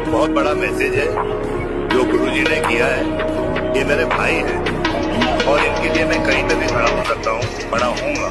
बहुत बड़ा मैसेज है जो गुरुजी ने किया है। ये मेरे भाई हैं और इनके लिए मैं कहीं पे भी खड़ा हो सकता हूँ, खड़ा होऊंगा।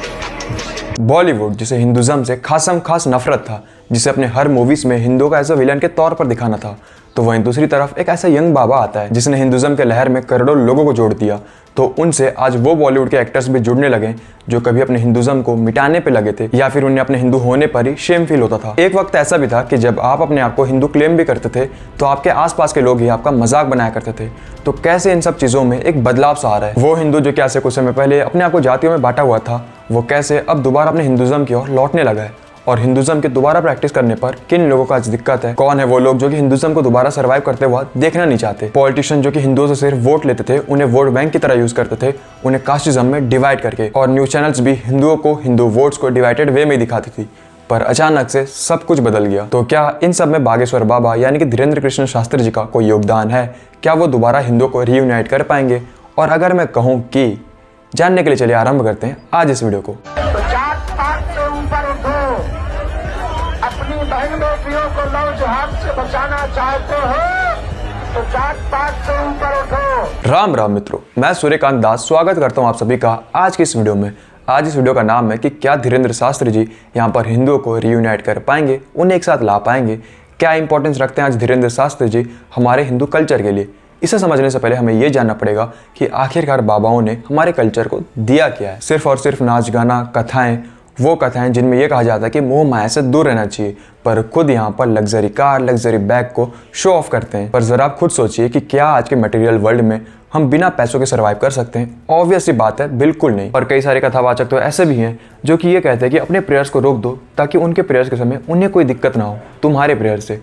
बॉलीवुड जिसे हिंदुज़म से खासम खास नफरत था, जिसे अपने हर मूवीज में हिंदुओं का एज अ विलन के तौर पर दिखाना था, तो वहीं दूसरी तरफ एक ऐसा यंग बाबा आता है जिसने हिंदुज़म के लहर में करोड़ों लोगों को जोड़ दिया। तो उनसे आज वो बॉलीवुड के एक्टर्स भी जुड़ने लगे जो कभी अपने हिंदुज़म को मिटाने पे लगे थे या फिर उन्हें अपने हिंदू होने पर ही शेम फील होता था। एक वक्त ऐसा भी था कि जब आप अपने आप को हिंदू क्लेम भी करते थे तो आपके आसपास के लोग ही आपका मजाक बनाया करते थे। तो कैसे इन सब चीज़ों में एक बदलाव सा आ रहा है। वो हिंदू जो कैसे कुछ समय पहले अपने आप को जातियों में बांटा हुआ था, वो कैसे अब दोबारा अपने हिंदुज़म की ओर लौटने लगा है, और हिंदुज़म के दोबारा प्रैक्टिस करने पर किन लोगों को आज दिक्कत है। कौन है वो लोग जो कि हिंदुज़म को दोबारा सर्वाइव करते हुआ देखना नहीं चाहते। पॉलिटिशियन जो कि हिंदुओं से सिर्फ वोट लेते थे, उन्हें वोट बैंक की तरह यूज करते थे, उन्हें कास्टिज्म में डिवाइड करके। और न्यूज चैनल्स भी हिंदुओं को हिंदू वोट्स को डिवाइडेड वे में दिखाती थी। पर अचानक से सब कुछ बदल गया। तो क्या इन सब में बागेश्वर बाबा यानी कि धीरेन्द्र कृष्ण शास्त्री जी का कोई योगदान है? क्या वो दोबारा हिंदुओं को रीयूनाइट कर पाएंगे? और अगर मैं कहूँ कि जानने के लिए चलिए आरंभ करते हैं आज इस वीडियो को। बहन बेटियों को लव जिहाद से बचाना चाहते हो तो जात पात से ऊपर उठो। राम राम मित्रों, मैं सूर्यकांत दास स्वागत करता हूं आप सभी का आज की इस वीडियो में। आज इस वीडियो का नाम है कि क्या धीरेन्द्र शास्त्री जी यहां पर हिंदुओं को रीयूनाइट कर पाएंगे, उन्हें एक साथ ला पाएंगे? क्या इंपॉर्टेंस रखते हैं आज धीरेन्द्र शास्त्री जी हमारे हिंदू कल्चर के लिए? इसे समझने से पहले हमें यह जानना पड़ेगा कि आखिरकार बाबाओं ने हमारे कल्चर को दिया क्या है। सिर्फ और सिर्फ नाच गाना, कथाएं, वो कथाएं जिनमें यह कहा जाता है कि मोह माया से दूर रहना चाहिए, पर खुद यहाँ पर लग्जरी कार, लग्जरी बैग को शो ऑफ करते हैं। पर जरा आप खुद सोचिए कि क्या आज के मटेरियल वर्ल्ड में हम बिना पैसों के सर्वाइव कर सकते हैं? ऑब्वियस सी बात है, बिल्कुल नहीं। और कई सारे कथावाचक तो ऐसे भी हैं जो कि ये कहते हैं कि अपने प्रेयर्स को रोक दो ताकि उनके प्रेयर्स के समय उन्हें कोई दिक्कत ना हो तुम्हारे प्रेयर से।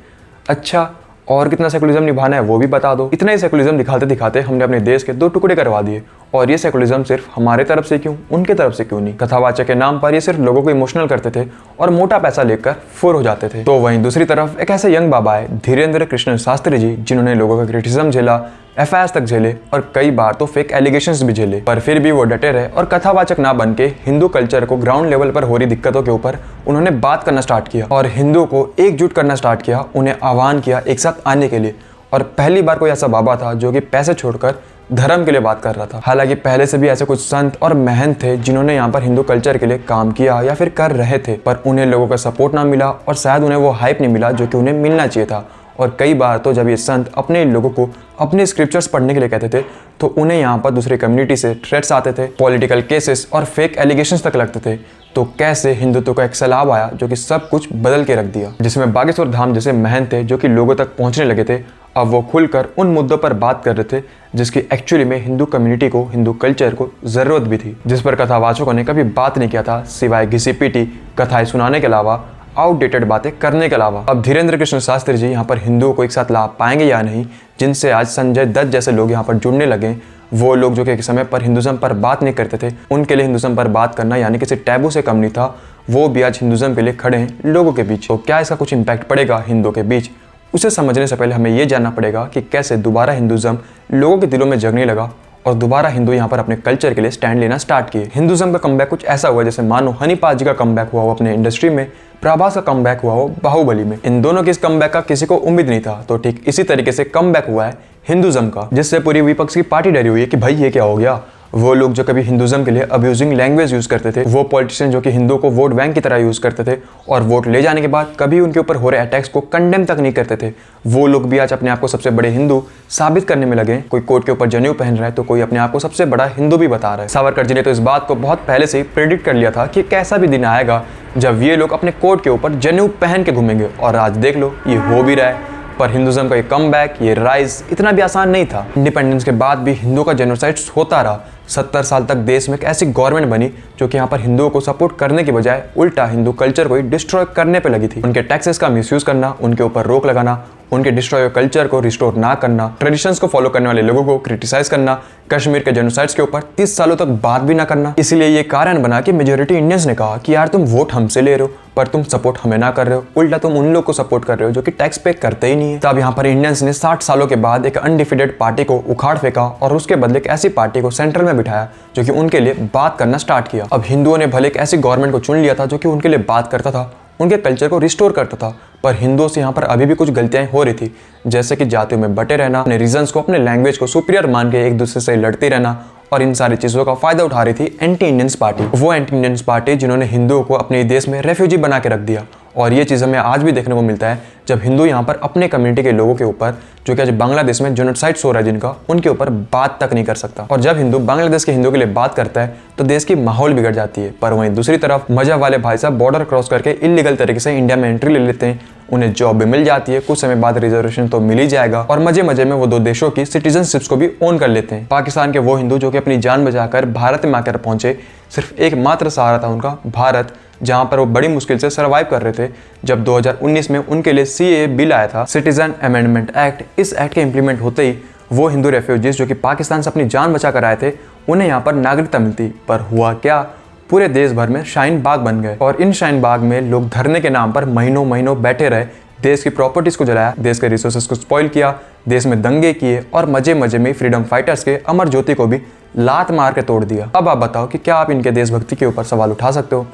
अच्छा, और कितना सेकुलरिज्म निभाना है वो भी बता दो। इतना ही सेकुलरिज्म दिखाते दिखाते हमने अपने देश के दो टुकड़े करवा दिए। और ये सेकुलरिज्म सिर्फ हमारे तरफ से क्यों, उनके तरफ से क्यों नहीं? कथावाचक के नाम पर ये सिर्फ लोगों को इमोशनल करते थे और मोटा पैसा लेकर फुर हो जाते थे। तो वहीं दूसरी तरफ एक ऐसे यंग बाबा है धीरेन्द्र कृष्ण शास्त्री जी, जिन्होंने लोगों का क्रिटिसिज्म झेला, एफआईआर तक झेले और कई बार तो फेक एलिगेशंस भी झेले, पर फिर भी वो डटे रहे और कथावाचक ना बन के हिंदू कल्चर को ग्राउंड लेवल पर हो रही दिक्कतों के ऊपर उन्होंने बात करना स्टार्ट किया और हिंदुओं को एकजुट करना स्टार्ट किया, उन्हें आह्वान किया एक साथ आने के लिए। और पहली बार कोई ऐसा बाबा था जो कि पैसे छोड़कर धर्म के लिए बात कर रहा था। हालांकि पहले से भी ऐसे कुछ संत और महंत थे जिन्होंने यहाँ पर हिंदू कल्चर के लिए काम किया या फिर कर रहे थे, पर उन्हें लोगों का सपोर्ट ना मिला और शायद उन्हें वो हाइप नहीं मिला जो कि उन्हें मिलना चाहिए था। और कई बार तो जब ये संत अपने लोगों को अपने स्क्रिप्चर्स पढ़ने के लिए कहते थे तो उन्हें यहाँ पर दूसरी कम्युनिटी से थ्रेट्स आते थे, पॉलिटिकल केसेस और फेक एलिगेशंस तक लगते थे। तो कैसे हिंदुत्व का एक सैलाब आया जो कि सब कुछ बदल के रख दिया। जिसमें बागेश्वर धाम जैसे महंत थे जो कि लोगों तक पहुंचने लगे थे, अब वो खुलकर उन मुद्दों पर बात कर रहे थे जिसकी एक्चुअली में हिंदू कम्युनिटी को, हिंदू कल्चर को जरूरत भी थी, जिस पर कथावाचकों ने कभी बात नहीं किया था सिवाय घिसी पीटी कथाएं सुनाने के अलावा, आउटडेटेड बातें करने के अलावा। अब धीरेन्द्र कृष्ण शास्त्री जी यहाँ पर हिंदुओं को एक साथ ला पाएंगे या नहीं, जिनसे आज संजय दत्त जैसे लोग यहाँ पर जुड़ने लगे, वो लोग जो कि एक समय पर हिंदुज़म पर बात नहीं करते थे, उनके लिए हिंदुज़म पर बात करना यानी किसी टैबू से कम नहीं था, वो भी आज हिंदुज़म के लिए खड़े हैं लोगों के बीच। तो क्या इसका कुछ इम्पैक्ट पड़ेगा हिंदुओं के बीच? उसे समझने से पहले हमें ये जानना पड़ेगा कि कैसे दोबारा हिंदुज़म लोगों के दिलों में जगने लगा और दोबारा हिंदू यहाँ पर अपने कल्चर के लिए स्टैंड लेना स्टार्ट किए। हिंदुज़म का कमबैक कुछ ऐसा हुआ जैसे मानो हनीपाल जी का कमबैक हुआ हो अपने इंडस्ट्री में, प्रभास का कमबैक हुआ हो बाहुबली में। इन दोनों के इस कमबैक का किसी को उम्मीद नहीं था, तो ठीक इसी तरीके से कमबैक हुआ है हिंदुज़म का, जिससे पूरी विपक्ष की पार्टी डरी हुई है कि भाई ये क्या हो गया। वो लोग जो कभी हिंदुज़म के लिए अब्यूजिंग लैंग्वेज यूज़ करते थे, वो पॉलिटिशियन जो कि हिंदुओं को वोट बैंक की तरह यूज़ करते थे और वोट ले जाने के बाद कभी उनके ऊपर हो रहे अटैक्स को कंडेम तक नहीं करते थे, वो लोग भी आज अपने आप को सबसे बड़े हिंदू साबित करने में लगे। कोई कोट के ऊपर जनेऊ पहन रहा है तो कोई अपने आप को सबसे बड़ा हिंदू भी बता रहा है। सावरकर जी ने तो इस बात को बहुत पहले से ही प्रेडिक्ट कर लिया था कि कैसा भी दिन आएगा जब ये लोग अपने कोट के ऊपर जनेऊ पहन के घूमेंगे, और आज देख लो ये हो भी रहा है। पर हिंदुज़म का ये कमबैक, ये राइज इतना भी आसान नहीं था। इंडिपेंडेंस के बाद भी हिंदुओं का जेनोसाइड होता रहा। 70 साल तक देश में एक ऐसी गवर्नमेंट बनी जो कि यहाँ पर हिंदुओं को सपोर्ट करने के बजाय उल्टा हिंदू कल्चर को ही डिस्ट्रॉय करने पे लगी थी। उनके टैक्सेस का मिसयूज करना, उनके ऊपर रोक लगाना, उनके डिस्ट्रॉय कल्चर को रिस्टोर ना करना, ट्रेडिशंस को फॉलो करने वाले लोगों को क्रिटिसाइज करना, कश्मीर के जेनोसाइड्स के ऊपर 30 सालों तक बात भी ना करना। इसलिए ये कारण बना कि मेजोरिटी इंडियंस ने कहा कि यार तुम वोट हमसे ले रहे हो पर तुम सपोर्ट हमें ना कर रहे हो, उल्टा तुम उन लोग को सपोर्ट कर रहे हो जो कि टैक्स पे करते ही नहीं है। तब यहाँ पर इंडियंस ने 60 सालों के बाद एक अनडिफिटेड पार्टी को उखाड़ फेंका और उसके बदले एक ऐसी पार्टी को सेंट्रल में बिठाया जो कि उनके लिए बात करना स्टार्ट किया। अब हिंदुओं ने भले एक ऐसी गवर्नमेंट को चुन लिया था जो कि उनके लिए बात करता था उनके कल्चर को रिस्टोर करता था। पर हिंदुओं से यहाँ पर अभी भी कुछ गलतियाँ हो रही थी, जैसे कि जातियों में बटे रहना, अपने रीजन्स को, अपने लैंग्वेज को सुपीरियर मान के एक दूसरे से लड़ती रहना, और इन सारी चीज़ों का फायदा उठा रही थी एंटी इंडियंस पार्टी। वो एंटी इंडियंस पार्टी जिन्होंने हिंदुओं को अपने देश में रेफ्यूजी बना के रख दिया। और ये चीज़ हमें आज भी देखने को मिलता है, जब हिंदू यहाँ पर अपने कम्युनिटी के लोगों के ऊपर, जो कि आज बांग्लादेश में जेनोसाइड हो रहा है जिनका, उनके ऊपर बात तक नहीं कर सकता। और जब हिंदू बांग्लादेश के हिंदू के लिए बात करता है तो देश की माहौल बिगड़ जाती है। पर वहीं दूसरी तरफ मजहब वाले भाई साहब बॉर्डर क्रॉस करके इलीगल तरीके से इंडिया में एंट्री ले लेते हैं, उन्हें जॉब भी मिल जाती है, कुछ समय बाद रिजर्वेशन तो मिल ही जाएगा, और मजे मजे में वो दो देशों की सिटीजनशिप्स को भी ओन कर लेते हैं। पाकिस्तान के वो हिंदू जो कि अपनी जान बचाकर भारत में आकर पहुंचे, सिर्फ एक मात्र सहारा था उनका भारत, जहां पर वो बड़ी मुश्किल से सर्वाइव कर रहे थे। जब 2019 में उनके लिए CAA बिल आया था, सिटीजन अमेंडमेंट एक्ट, इस एक्ट के इंप्लीमेंट होते ही वो हिंदू रेफ्यूजीज जो कि पाकिस्तान से अपनी जान बचा कर आए थे, उन्हें यहाँ पर नागरिकता मिलती। पर हुआ क्या, पूरे देश भर में शाहीन बाग बन गए, और इन शाहीन बाग में लोग धरने के नाम पर महीनों महीनों बैठे रहे, देश की प्रॉपर्टीज को जलाया, देश के रिसोर्सेज को स्पॉइल किया, देश में दंगे किए, और मजे मजे में फ्रीडम फाइटर्स के अमर ज्योति को भी लात मार के तोड़ दिया। अब आप बताओ कि क्या आप इनके देशभक्ति के ऊपर सवाल उठा सकते हो?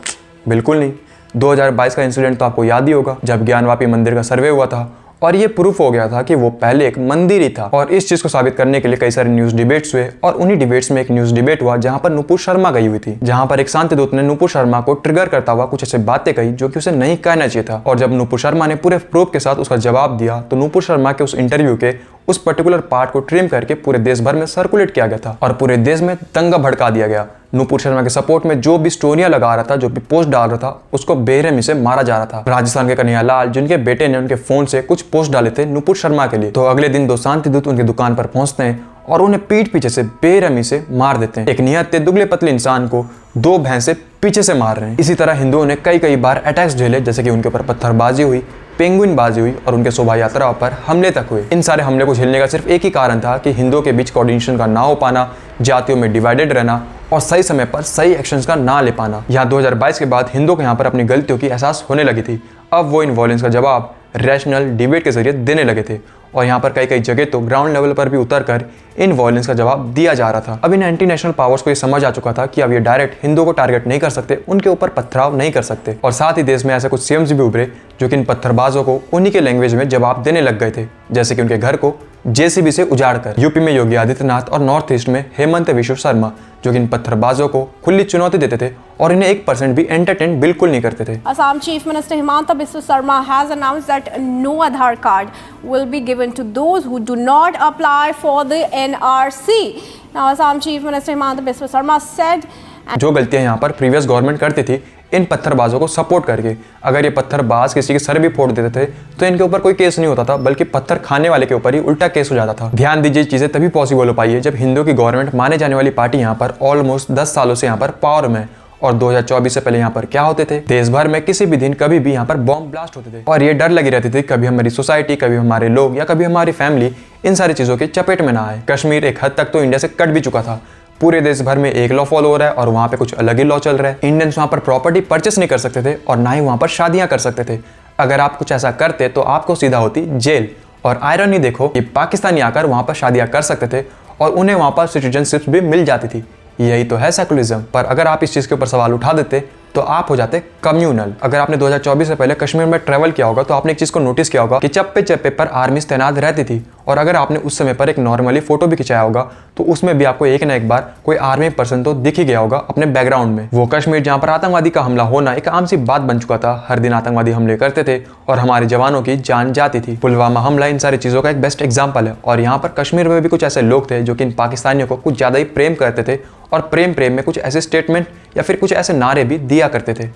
बिल्कुल नहीं। 2022 का इंसिडेंट तो आपको याद ही होगा, जब ज्ञानवापी मंदिर का सर्वे हुआ था, और ये प्रूफ हो गया था कि वो पहले एक मंदिर ही था। और इस चीज को साबित करने के लिए कई सारे न्यूज डिबेट्स हुए, और उन्हीं डिबेट्स में एक न्यूज डिबेट हुआ जहां पर नुपुर शर्मा गई हुई थी, जहां पर एक शांति दूत ने नुपुर शर्मा को ट्रिगर करता हुआ कुछ ऐसे बातें कही जो कि उसे नहीं कहना चाहिए था। और जब नुपुर शर्मा ने पूरे प्रूफ के साथ उसका जवाब दिया, तो नुपुर शर्मा के उस इंटरव्यू के उस पर्टिकुलर पार्ट को ट्रिम करके पूरे देश भर में सर्कुलेट किया गया था, और पूरे देश में दंगा भड़का दिया गया। नुपुर शर्मा के सपोर्ट में जो भी स्टोरियां लगा रहा था, जो भी पोस्ट डाल रहा था, उसको बेरहमी से मारा जा रहा था। राजस्थान के कन्हैया लाल, जिनके बेटे ने उनके फोन से कुछ पोस्ट डाले थे नुपुर शर्मा के लिए, तो अगले दिन दो शांति दूत उनकी दुकान पर पहुंचते हैं और उन्हें पीठ पीछे से बेरहमी से मार देते हैं। एक निहत्थे दुबले पतले इंसान को दो भैंसे पीछे से मार रहे हैं। इसी तरह हिंदुओं ने कई बार अटैक्स झेले, जैसे कि उनके ऊपर पत्थरबाजी हुई, पेंगुइनबाजी हुई, और उनके शोभा यात्राओं पर हमले तक हुए। इन सारे हमले को झेलने का सिर्फ एक ही कारण था कि हिंदुओं के बीच कोऑर्डिनेशन का ना हो पाना, जातियों में डिवाइडेड रहना, और सही समय पर सही एक्शंस का ना ले पाना। यहाँ 2022 के बाद हिंदुओं को यहाँ पर अपनी गलतियों की एहसास होने लगी थी। अब वो इन वॉयलेंस का जवाब रैशनल डिबेट के जरिए देने लगे थे, और यहाँ पर कई जगह तो ग्राउंड लेवल पर भी उतरकर इन वॉयलेंस का जवाब दिया जा रहा था। अब इन एंटी नेशनल पावर्स को ये समझ आ चुका था कि अब ये डायरेक्ट हिंदुओं को टारगेट नहीं कर सकते, उनके ऊपर पथराव नहीं कर सकते। और साथ ही देश में ऐसे कुछ सीएम्स भी उभरे जो कि इन पत्थरबाजों को उन्हीं के लैंग्वेज में जवाब देने लग गए थे, जैसे कि उनके घर को JCB से उजाड़कर। यूपी में योगी आदित्यनाथ और नॉर्थ ईस्ट में हेमंत विश्व शर्मा, जो कि इन पत्थरबाजों को खुली चुनौती देते थे और इन्हें 1% भी एंटरटेन बिल्कुल नहीं करते थे। Assam Chief Minister Himanta Biswa Sarma has announced that no Aadhaar card will be given to those who do not apply for the NRC. Now, Assam Chief Minister Himanta Biswa Sarma said, जो गलतियां यहाँ पर previous government करती थी इन पत्थरबाजों को support करके, अगर ये पत्थरबाज किसी के सर भी फोड़ देते थे तो इनके ऊपर कोई केस नहीं होता था, बल्कि पत्थर खाने वाले के ऊपर ही उल्टा केस हो जाता था। ध्यान दीजिए, चीजें तभी पॉसिबल हो पाई है जब हिंदुओं की गवर्नमेंट माने जाने वाली पार्टी यहाँ पर ऑलमोस्ट 10 सालों से यहाँ पर पावर में। और 2024 से पहले यहाँ पर क्या होते थे, देश भर में किसी भी दिन कभी भी यहाँ पर बॉम्ब ब्लास्ट होते थे, और ये डर लगी रहती थी कभी हमारी सोसाइटी, कभी हमारे लोग, या कभी हमारी फैमिली इन सारी चीजों की चपेट में ना आए। कश्मीर एक हद तक तो इंडिया से कट भी चुका था, पूरे देश भर में एक लॉ फॉलो हो रहा है और वहाँ पे कुछ अलग ही लॉ चल रहा है। इंडियंस वहाँ पर प्रॉपर्टी परचेस नहीं कर सकते थे और ना ही वहाँ पर शादियाँ कर सकते थे। अगर आप कुछ ऐसा करते तो आपको सीधा होती जेल। और आयरनी देखो कि पाकिस्तानी आकर वहाँ पर शादियाँ कर सकते थे और उन्हें वहाँ पर सिटीजनशिप भी मिल जाती थी। यही तो है सेकुलरिज्म। पर अगर आप इस चीज़ के ऊपर सवाल उठा देते तो आप हो जाते कम्युनल। अगर आपने 2024 से पहले कश्मीर में ट्रैवल किया होगा तो आपने एक चीज़ को नोटिस किया होगा कि चप्पे चप्पे पर आर्मीज तैनात रहती थी, और अगर आपने उस समय पर एक नॉर्मली फोटो भी खिंचाया होगा तो उसमें भी आपको एक ना एक बार कोई आर्मी पर्सन तो दिख ही गया होगा अपने बैकग्राउंड में। वो कश्मीर जहाँ पर आतंकवादी का हमला होना एक आम सी बात बन चुका था, हर दिन आतंकवादी हमले करते थे और हमारे जवानों की जान जाती थी। पुलवामा हमला इन सारी चीज़ों का एक बेस्ट एग्जाम्पल है। और यहाँ पर कश्मीर में भी कुछ ऐसे लोग थे जो कि इन पाकिस्तानियों को कुछ ज़्यादा ही प्रेम करते थे, और प्रेम में कुछ ऐसे स्टेटमेंट या फिर कुछ ऐसे नारे भी दिया करते थे।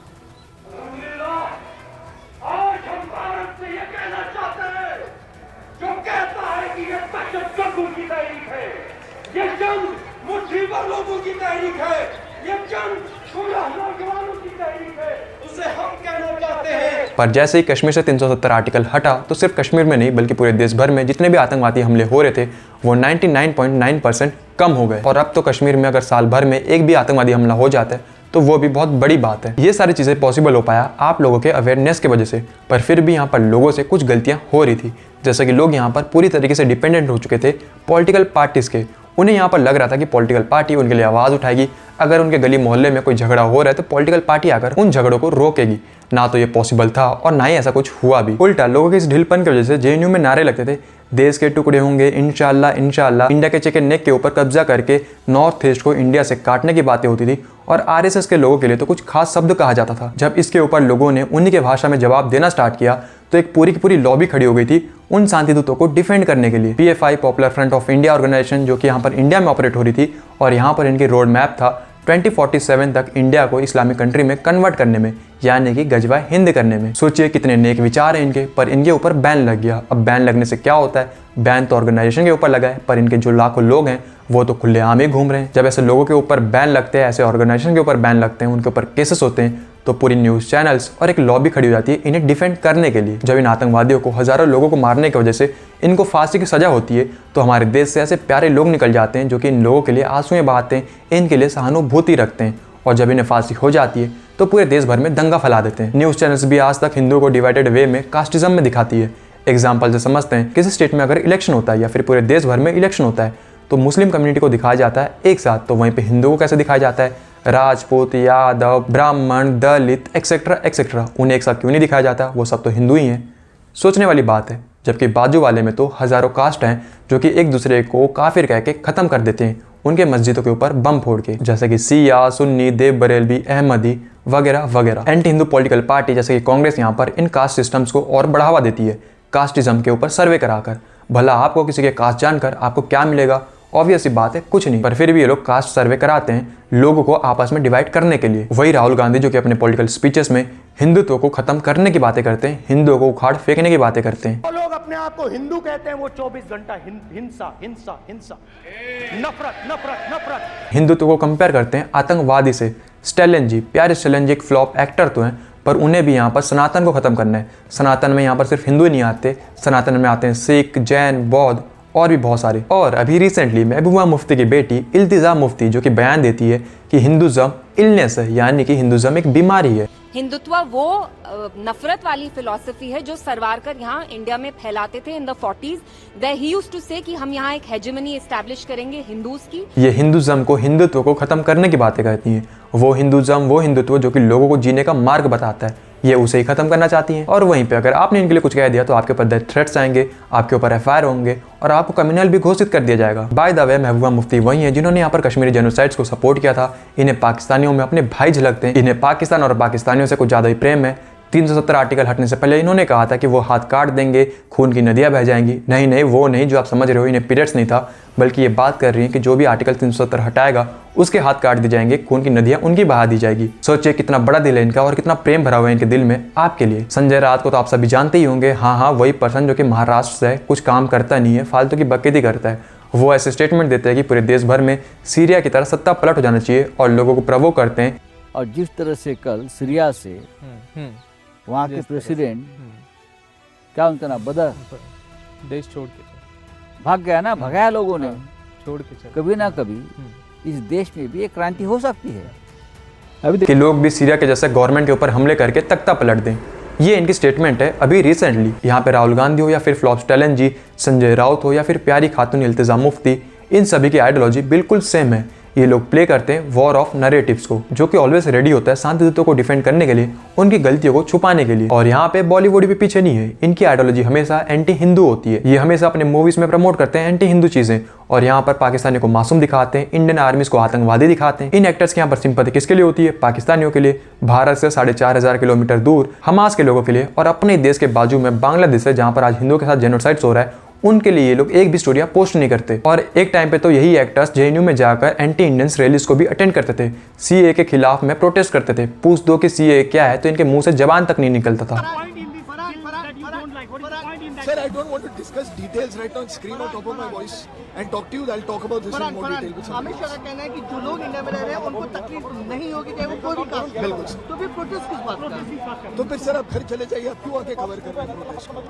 लोगों की तहरीक है, ये जंग 16 नौजवानों की तहरीक है, उसे हम कहना चाहते हैं। पर जैसे ही कश्मीर से 370 आर्टिकल हटा तो सिर्फ कश्मीर में नहीं बल्कि पूरे देश भर में जितने भी आतंकवादी हमले हो रहे थे वो 99.9% कम हो गए। और अब तो कश्मीर में अगर साल भर में एक भी आतंकवादी हमला हो जाता है तो वो भी बहुत बड़ी बात है। ये सारी चीज़ें पॉसिबल हो पाया आप लोगों के अवेयरनेस की वजह से। पर फिर भी यहाँ पर लोगों से कुछ गलतियाँ हो रही थी, जैसे कि लोग यहाँ पर पूरी तरीके से डिपेंडेंट हो चुके थे पॉलिटिकल पार्टीज़ के। उन्हें यहाँ पर लग रहा था कि पॉलिटिकल पार्टी उनके लिए आवाज़ उठाएगी, अगर उनके गली मोहल्ले में कोई झगड़ा हो रहा है तो पॉलिटिकल पार्टी आकर उन झगड़ों को रोकेगी। ना तो ये पॉसिबल था और ना ही ऐसा कुछ हुआ भी। उल्टा लोगों के इस ढीलपन की वजह से जेएनयू में नारे लगते थे, देश के टुकड़े होंगे इंशाल्लाह इंशाल्लाह। इंडिया के चिकन नेक के ऊपर कब्जा करके नॉर्थ ईस्ट को इंडिया से काटने की बातें होती थी और आरएसएस के लोगों के लिए तो कुछ खास शब्द कहा जाता था। जब इसके ऊपर लोगों ने उन्हीं के भाषा में जवाब देना स्टार्ट किया तो एक पूरी की पूरी लॉबी खड़ी हो गई थी उन शांति दूतों को डिफेंड करने के लिए। PFI Popular Front of India organisation, जो कि यहाँ पर इंडिया में ऑपरेट हो रही थी, और यहाँ पर इनकी रोड मैप था 2047 तक इंडिया को इस्लामिक कंट्री में कन्वर्ट करने में, यानी कि गजवा हिंद करने में। सोचिए कितने नेक विचार हैं इनके, पर इनके ऊपर बैन लग गया। अब बैन लगने से क्या होता है, बैन तो ऑर्गेनाइजेशन के ऊपर लगा है, पर इनके जो लाखों लोग हैं वो तो खुलेआम ही घूम रहे हैं। जब ऐसे लोगों के ऊपर बैन लगते हैं, ऐसे ऑर्गेनाइजेशन के ऊपर बैन लगते हैं, उनके ऊपर केसेस होते हैं, तो पूरी न्यूज़ चैनल्स और एक लॉबी खड़ी हो जाती है इन्हें डिफेंड करने के लिए। जब इन आतंकवादियों को, हज़ारों लोगों को मारने की वजह से इनको फांसी की सज़ा होती है, तो हमारे देश से ऐसे प्यारे लोग निकल जाते हैं जो कि इन लोगों के लिए आंसुएं बहाते हैं, इनके लिए सहानुभूति रखते हैं, और जब इन्हें फांसी हो जाती है तो पूरे देश भर में दंगा फैला देते हैं। न्यूज़ चैनल्स भी आज तक हिंदुओं को डिवाइडेड वे में कास्टिज्म में दिखाती है। एग्जाम्पल से समझते हैं, किसी स्टेट में अगर इलेक्शन होता है या फिर पूरे देश भर में इलेक्शन होता है तो मुस्लिम कम्युनिटी को दिखाया जाता है एक साथ, तो वहीं पे हिंदुओं को कैसे दिखाया जाता है, राजपूत, यादव, ब्राह्मण, दलित एक्सेट्रा एक्सेट्रा, उन्हें एक साथ क्यों नहीं दिखाया जाता, वो सब तो हिंदू ही हैं। सोचने वाली बात है। जबकि बाजू वाले में तो हज़ारों कास्ट हैं जो कि एक दूसरे को काफिर कह के ख़त्म कर देते हैं उनके मस्जिदों के ऊपर बम फोड़ के, जैसे कि सिया, सुन्नी, देव बरेलवी, अहमदी वगैरह वगैरह। एंटी हिंदू पॉलिटिकल पार्टी जैसे कि कांग्रेस यहाँ पर इन कास्ट सिस्टम्स को और बढ़ावा देती है, कास्टिज्म के ऊपर सर्वे कराकर। भला आपको किसी के कास्ट जानकर आपको क्या मिलेगा, ऑब्वियस सी बात है कुछ नहीं, पर फिर भी ये लोग कास्ट सर्वे कराते हैं लोगों को आपस में डिवाइड करने के लिए। वही राहुल गांधी जो कि अपने पॉलिटिकल स्पीचेस में हिंदुत्व को खत्म करने की बातें करते हैं, हिंदुओं को उखाड़ फेंकने की बातें करते हैं। वो लोग अपने आप को हिंदू कहते हैं, वो 24 घंटा हिंसा हिंसा हिंसा, नफरत नफरत नफरत। हिंदुत्व को कंपेयर करते हैं आतंकवादी से। स्टैलिन जी, प्यारे स्टैलिन जी एक फ्लॉप एक्टर तो हैं, पर उन्हें भी यहाँ पर सनातन को खत्म करना है। सनातन में यहाँ पर सिर्फ हिंदू ही नहीं आते, सनातन में आते हैं सिख, जैन, बौद्ध और भी बहुत सारे। और अभी रिसेंटली महबूबा मुफ्ती की बेटी इल्तिजा मुफ्ती जो कि बयान देती है कि हिंदुज़म इलनेस है, यानी कि हिंदुज़म एक बीमारी है। हिंदुत्व वो नफरत वाली फिलॉसफी है जो सरवारकर यहाँ इंडिया में फैलाते थे in the 40s। He used to say कि हम यहाँ एक हेजेमनी एस्टैब्लिश करेंगे हिंदूज की। ये हिंदुज़म को, हिंदुत्व को खत्म करने की बातें करती हैं। वो हिंदुज़म, वो हिंदुत्व जो कि लोगों को जीने का मार्ग बताता है, ये उसे ही खत्म करना चाहती हैं। और वहीं पे अगर आपने इनके लिए कुछ कह दिया तो आपके ऊपर डेथ थ्रेट्स आएंगे, आपके ऊपर एफआईआर होंगे और आपको क्रिमिनल भी घोषित कर दिया जाएगा। By the way Mehbooba Mufti वही है जिन्होंने यहाँ पर कश्मीरी जेनोसाइड्स को सपोर्ट किया था। इन्हें पाकिस्तानियों में अपने भाई झलकते हैं, इन्हें पाकिस्तान और पाकिस्तानियों से कुछ ज़्यादा ही प्रेम है। 370 आर्टिकल हटने से पहले इन्होंने कहा था कि वो हाथ काट देंगे, खून की नदियां बह जाएंगी। नहीं, वो नहीं जो आप समझ रहे हो, इन्हें पीरियड्स नहीं था, बल्कि ये बात कर रही है कि जो भी आर्टिकल 370 हटाएगा उसके हाथ काट दिए जाएंगे, खून की नदियां उनकी बहा दी जाएगी। सोचिए कितना बड़ा दिल है इनका और कितना प्रेम भरा हुआ है इनके दिल में आपके लिए। संजय राउत को तो आप सभी जानते ही होंगे। हाँ, वही पर्सन जो कि महाराष्ट्र से कुछ काम करता नहीं है, फालतू की बकैती करता है। वो ऐसे स्टेटमेंट देते हैं कि पूरे देश भर में सीरिया की तरह सत्ता पलट हो जाना चाहिए और लोगों को प्रवोक करते हैं। और जिस तरह से कल सीरिया से वहाँ के प्रेसिडेंट क्या उनका नाम बदर देश छोड़ के भाग गया ना, भगाया लोगों ने। छोड़ के कभी ना कभी इस देश में भी एक क्रांति हो सकती है। अभी कि लोग भी सीरिया के जैसे गवर्नमेंट के ऊपर हमले करके तख्ता पलट दें, ये इनकी स्टेटमेंट है अभी रिसेंटली। यहाँ पे राहुल गांधी हो या फिर फ्लॉप स्टैलिन जी, संजय राउत हो या फिर प्यारी खातून इल्तिजा मुफ्ती, इन सभी की आइडियोलॉजी बिल्कुल सेम है। ये लोग प्ले करते हैं वॉर ऑफ नैरेटिव्स को, जो कि ऑलवेज रेडी होता है शांति दूतों को डिफेंड करने के लिए, उनकी गलतियों को छुपाने के लिए। और यहाँ पे बॉलीवुड भी पीछे नहीं है, इनकी आइडियोलॉजी हमेशा एंटी हिंदू होती है। ये हमेशा अपने मूवीज में प्रमोट करते हैं एंटी हिंदू चीजें, और यहाँ पर पाकिस्तानियों को मासूम दिखाते हैं, इंडियन आर्मीज को आतंकवादी दिखाते हैं। इन एक्टर्स की यहाँ पर सिंपैथी किसके लिए होती है? पाकिस्तानियों के लिए, भारत से 4500 किलोमीटर दूर हमास के लोगों के लिए, और अपने देश के बाजू में बांग्लादेश है जहाँ पर आज हिंदुओं के साथ जेनोसाइड हो रहा है, उनके लिए ये लोग एक भी स्टोरियां पोस्ट नहीं करते। और एक टाइम पे तो यही एक्टर्स जेएनयू में जाकर एंटी इंडियन रैलीज को भी अटेंड करते थे, सीए के खिलाफ में प्रोटेस्ट करते थे। पूछ दो कि सीए क्या है तो इनके मुंह से जबान तक नहीं निकलता था। Sir, I don't want to discuss details right now on screen or top of my voice and talk to you. I'll talk about this in more detail with somebody. Amit Shah का कहना है कि जो लोग इंडिया में रह रहे हैं उनको तकलीफ नहीं होगी, चाहे वो कोई भी कास्ट है। बिल्कुल। तो फिर प्रोटेस्ट किस बात का? तो फिर सर आप घर चले जाइए, आप क्यों आके कवर कर रहे हैं प्रोटेस्ट को?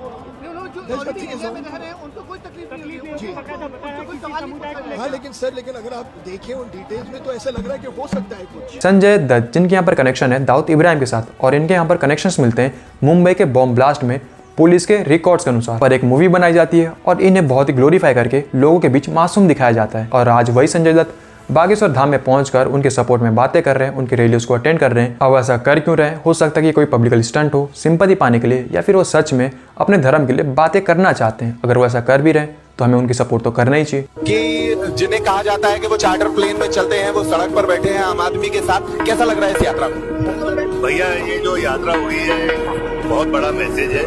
जो ऑलरेडी इंडिया में रह रहे हैं उनको कोई तकलीफ नहीं होगी, जी। उनको कोई सवाल नहीं पूछा। हाँ, लेकिन अगर आप देखें उन डिटेल्स में तो ऐसा लग रहा है कि हो सकता है कुछ। संजय दत्त जिनके यहाँ पर कनेक्शन है दाऊद इब्राहिम के साथ, और इनके यहाँ पर कनेक्शंस मिलते हैं मुंबई के बॉम्ब ब्लास्ट में पुलिस के रिकॉर्ड्स के अनुसार। पर एक मूवी बनाई जाती है और इन्हें बहुत ही ग्लोरीफाई करके लोगों के बीच मासूम दिखाया जाता है। और आज वही संजय दत्त बागेश्वर धाम में पहुंचकर उनके सपोर्ट में बातें कर रहे हैं, उनकी रैलियों को अटेंड कर रहे हैं। अब ऐसा कर क्यों रहे हैं? हो सकता है कि कोई पब्लिकली स्टंट हो, सिंपैथी पाने के लिए, या फिर वो सच में अपने धर्म के लिए बातें करना चाहते हैं। अगर वो ऐसा कर भी रहे हैं तो हमें उनकी सपोर्ट तो करना ही चाहिए। कि जिन्हें कहा जाता है कि वो चार्टर प्लेन में चलते हैं, वो सड़क पर बैठे हैं आम आदमी के साथ, कैसा लग रहा है इस यात्रा को? भैया ये जो यात्रा हुई है बहुत बड़ा मैसेज है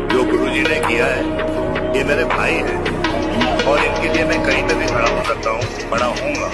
जो गुरुजी ने किया है। ये मेरे भाई हैं और इनके लिए मैं कहीं पे भी खड़ा हो सकता हूँ, खड़ा होऊंगा।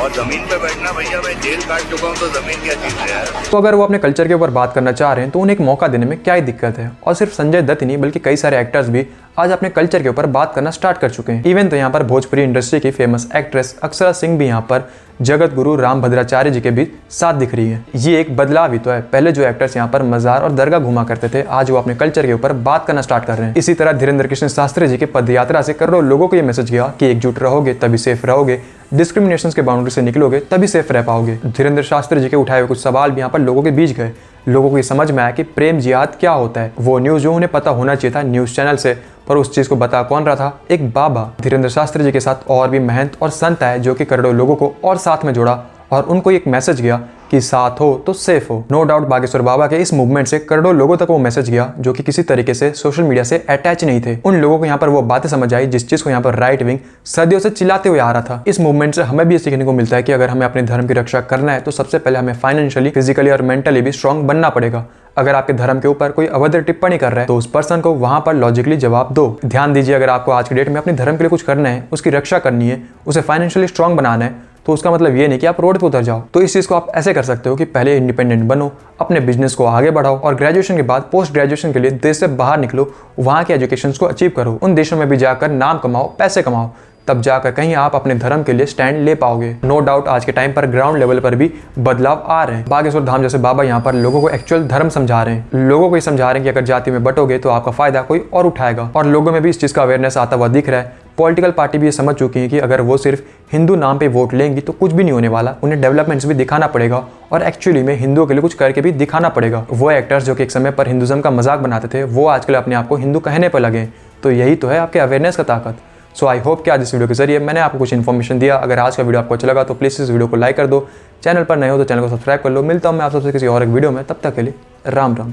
और जमीन पे बैठना भैया, मैं जेल काट चुका हूँ तो जमीन क्या चीज है यार। तो अगर वो अपने कल्चर के ऊपर बात करना चाह रहे हैं तो उन्हें एक मौका देने में क्या ही दिक्कत है। और सिर्फ संजय दत्त ही नहीं बल्कि कई सारे एक्टर्स भी आज अपने कल्चर के ऊपर बात करना स्टार्ट कर चुके हैं। इवन तो यहाँ पर भोजपुरी इंडस्ट्री की फेमस एक्ट्रेस अक्षरा सिंह भी यहाँ पर जगत गुरु राम भद्राचार्य जी के बीच साथ दिख रही है। ये एक बदलाव ही तो है। पहले जो एक्टर्स यहाँ पर मजार और दरगाह घुमा करते थे, आज वो अपने कल्चर के ऊपर बात करना स्टार्ट कर रहे हैं। इसी तरह धीरेन्द्र कृष्ण शास्त्री जी के पदयात्रा से करोड़ों लोगों को ये मैसेज गया कि एकजुट रहोगे तभी सेफ रहोगे, डिस्क्रिमिनेशन के बाउंड्री से निकलोगे तभी सेफ रह पाओगे। धीरेन्द्र शास्त्री जी के उठाए हुए कुछ सवाल भी यहाँ पर लोगों के बीच गए। लोगों को ये समझ में आया कि प्रेम जिहाद क्या होता है। वो न्यूज़ जो उन्हें पता होना चाहिए था न्यूज़ चैनल से, पर उस चीज़ को बता कौन रहा था? एक बाबा। धीरेन्द्र शास्त्री जी के साथ और भी महंत और संत आए जो कि करोड़ों लोगों को और साथ में जोड़ा और उनको एक मैसेज गया कि साथ हो तो सेफ हो। नो डाउट बागेश्वर बाबा के इस मूवमेंट से करोड़ों लोगों तक वो मैसेज गया जो कि किसी तरीके से सोशल मीडिया से अटैच नहीं थे। उन लोगों को यहाँ पर वो बातें समझ आई जिस चीज को यहाँ पर राइट विंग सदियों से चिल्लाते हुए आ रहा था। इस मूवमेंट से हमें भी सीखने को मिलता है कि अगर हमें अपने धर्म की रक्षा करना है तो सबसे पहले हमें फाइनेंशियली, फिजिकली और मेंटली भी स्ट्रांग बनना पड़ेगा। अगर आपके धर्म के ऊपर कोई अभद्र टिप्पणी कर रहा है तो उस पर्सन को वहां पर लॉजिकली जवाब दो। ध्यान दीजिए, अगर आपको आज के डेट में अपने धर्म के लिए कुछ करना है, उसकी रक्षा करनी है, उसे फाइनेंशियली स्ट्रांग बनाना है, तो उसका मतलब ये नहीं कि आप रोड पे उतर जाओ। तो इस चीज़ को आप ऐसे कर सकते हो कि पहले इंडिपेंडेंट बनो, अपने बिजनेस को आगे बढ़ाओ और ग्रेजुएशन के बाद पोस्ट ग्रेजुएशन के लिए देश से बाहर निकलो, वहाँ के एजुकेशन को अचीव करो, उन देशों में भी जाकर नाम कमाओ, पैसे कमाओ, तब जाकर कहीं आप अपने धर्म के लिए स्टैंड ले पाओगे। नो डाउट आज के टाइम पर ग्राउंड लेवल पर भी बदलाव आ रहे हैं। बागेश्वर धाम जैसे बाबा यहाँ पर लोगों को एक्चुअल धर्म समझा रहे हैं। लोगों को ये समझा रहे हैं कि अगर जाति में बटोगे तो आपका फायदा कोई और उठाएगा। और लोगों में भी इस चीज़ का अवेयरनेस आता हुआ दिख रहा है। पॉलिटिकल पार्टी भी ये समझ चुकी है कि अगर वो सिर्फ हिंदू नाम पे वोट लेंगी तो कुछ भी नहीं होने वाला। उन्हें डेवलपमेंट्स भी दिखाना पड़ेगा और एक्चुअली में हिंदुओं के लिए कुछ करके भी दिखाना पड़ेगा। वो एक्टर्स जो कि एक समय पर हिंदुज़म का मजाक बनाते थे, वो आजकल अपने आप को हिंदू कहने पर लगे। तो यही तो है आपके अवेयरनेस का ताकत। सो आई होप कि आज इस वीडियो के जरिए मैंने आपको कुछ इन्फॉर्मेशन दिया। अगर आज का वीडियो आपको अच्छा लगा तो प्लीज़ इस वीडियो को लाइक कर दो। चैनल पर नए हो तो चैनल को सब्सक्राइब कर लो। मिलता हूँ मैं आप सबसे किसी और एक वीडियो में, तब तक के लिए राम राम।